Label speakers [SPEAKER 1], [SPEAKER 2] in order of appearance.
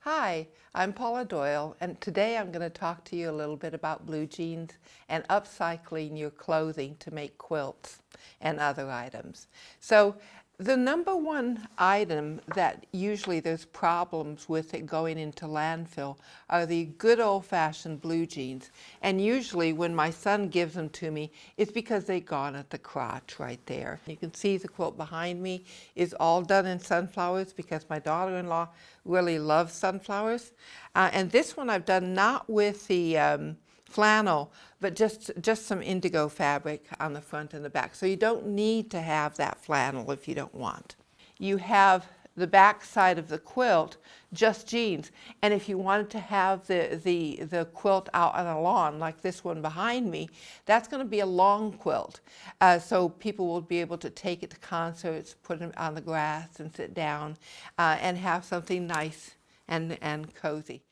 [SPEAKER 1] Hi, I'm Paula Doyle, and today I'm going to talk to you a little bit about blue jeans and upcycling your clothing to make quilts and other items. So the number one item that usually there's problems with it going into landfill are the good old-fashioned blue jeans. And usually when my son gives them to me, it's because they've gone at the crotch right there. You can see the quilt behind me is all done in sunflowers because my daughter-in-law really loves sunflowers. And this one I've done not with the flannel, but just some indigo fabric on the front and the back. So you don't need to have that flannel if you don't want. You have the back side of the quilt, just jeans. And if you wanted to have the quilt out on a lawn, like this one behind me, that's going to be a long quilt. So people will be able to take it to concerts, put it on the grass and sit down and have something nice and cozy.